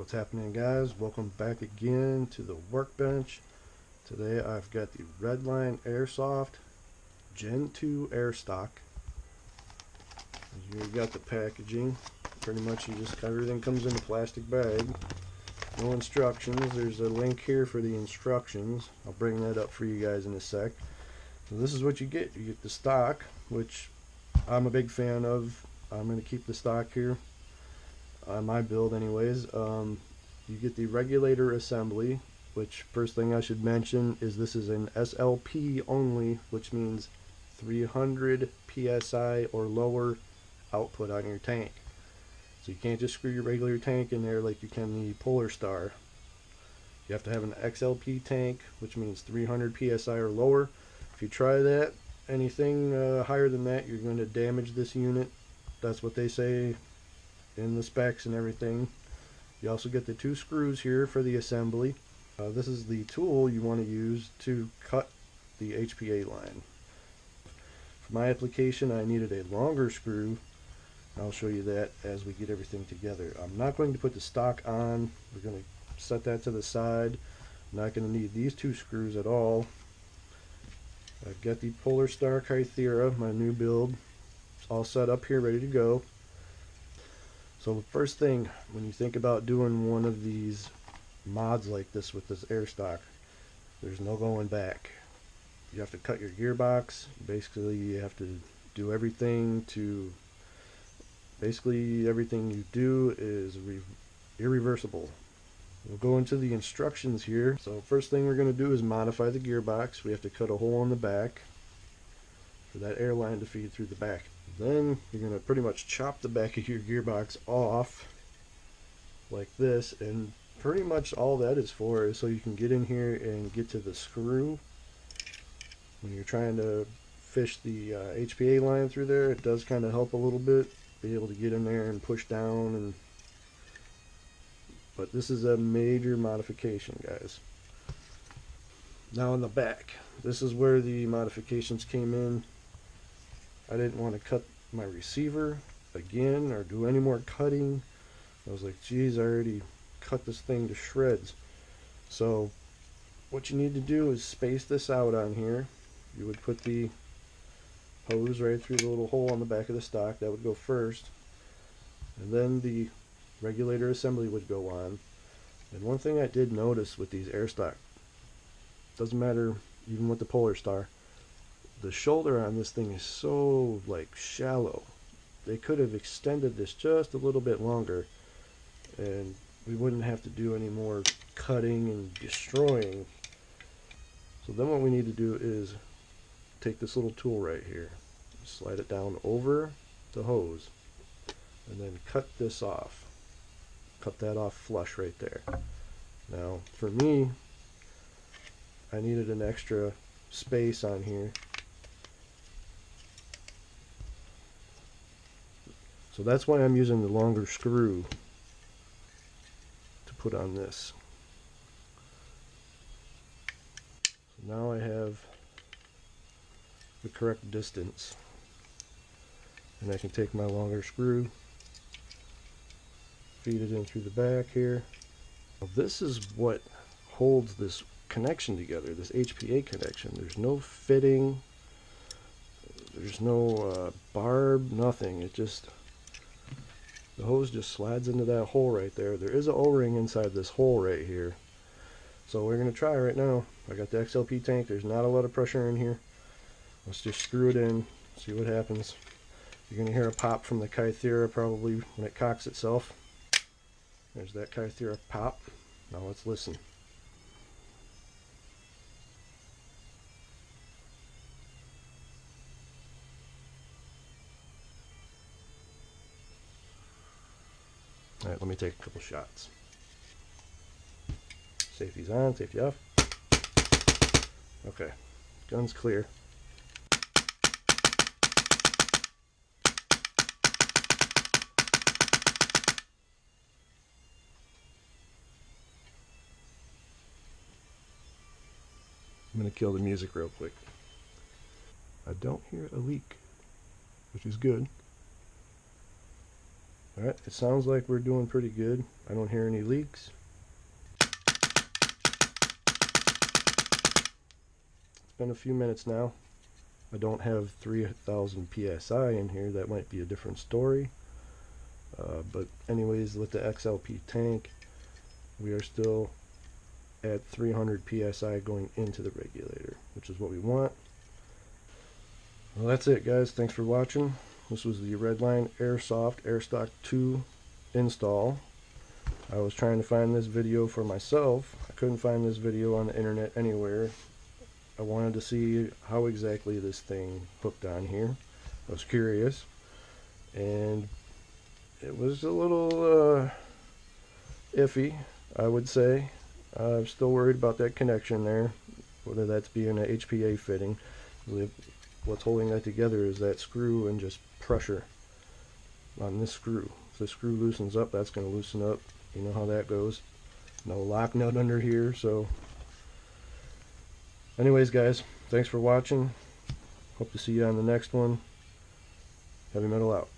What's happening, guys? Welcome back again to the workbench. Today I've got the Redline Airsoft Gen 2 Airstock. Here you got the packaging. Pretty much everything comes in a plastic bag. No instructions. There's a link here for the instructions. I'll bring that up for you guys in a sec. So this is what you get. You get the stock, which I'm a big fan of. I'm going to keep the stock here. My build anyways. You get the regulator assembly, which first thing I should mention is this is an SLP only, which means 300 psi or lower output on your tank. So you can't just screw your regular tank in there like you can the Polar Star. You have to have an XLP tank, which means 300 psi or lower. If you try that, anything higher than that, you're going to damage this unit. That's what they say in the specs and everything. You also get the 2 screws here for the assembly. This is the tool you want to use to cut the HPA line. For my application, I needed a longer screw. I'll show you that as we get everything together. I'm not going to put the stock on. We're going to set that to the side. I'm not going to need these 2 screws at all. I've got the Polar Star Kythera, my new build. It's all set up here, ready to go. So the first thing, when you think about doing one of these mods like this with this Airstock, there's no going back. You have to cut your gearbox. Basically, you have to do everything to... Basically, everything you do is irreversible. We'll go into the instructions here. So first thing we're going to do is modify the gearbox. We have to cut a hole in the back for that air line to feed through the back. Then you're going to pretty much chop the back of your gearbox off like this, and pretty much all that is for is so you can get in here and get to the screw. When you're trying to fish the HPA line through there, it does kind of help a little bit, be able to get in there and push down. But this is a major modification, guys. Now in the back, this is where the modifications came in. I didn't want to cut my receiver again or do any more cutting. I was like, geez, I already cut this thing to shreds. So what you need to do is space this out on here. You would put the hose right through the little hole on the back of the stock. That would go first. And then the regulator assembly would go on. And one thing I did notice with these Airstock, doesn't matter even with the Polar Star, the shoulder on this thing is so like shallow. They could have extended this just a little bit longer and we wouldn't have to do any more cutting and destroying. So then what we need to do is take this little tool right here, slide it down over the hose, and then cut this off. Cut that off flush right there. Now for me, I needed an extra space on here. So that's why I'm using the longer screw to put on this. So now I have the correct distance. And I can take my longer screw, feed it in through the back here. Now this is what holds this connection together, this HPA connection. There's no fitting, there's no barb, nothing. It just... the hose just slides into that hole right there. There is an O-ring inside this hole right here. So we're going to try right now. I got the XLP tank. There's not a lot of pressure in here. Let's just screw it in, see what happens. You're going to hear a pop from the Kythera probably when it cocks itself. There's that Kythera pop. Now let's listen. Alright, let me take a couple shots. Safety's on, safety off. Okay, gun's clear. I'm going to kill the music real quick. I don't hear a leak, which is good. Alright, it sounds like we're doing pretty good. I don't hear any leaks. It's been a few minutes now. I don't have 3,000 psi in here. That might be a different story. But anyways, with the XLP tank, we are still at 300 psi going into the regulator, which is what we want. Well, that's it, guys. Thanks for watching. This was the Redline Airsoft Airstock 2 install. I was trying to find this video for myself. I couldn't find this video on the internet anywhere. I wanted to see how exactly this thing hooked on here. I was curious, and it was a little iffy, I would say. I'm still worried about that connection there, whether that's being an HPA fitting. What's holding that together is that screw and just pressure on this screw. If the screw loosens up, that's going to loosen up. You know how that goes. No lock nut under here. So anyways, guys, thanks for watching. Hope to see you on the next one. Heavy Metal out.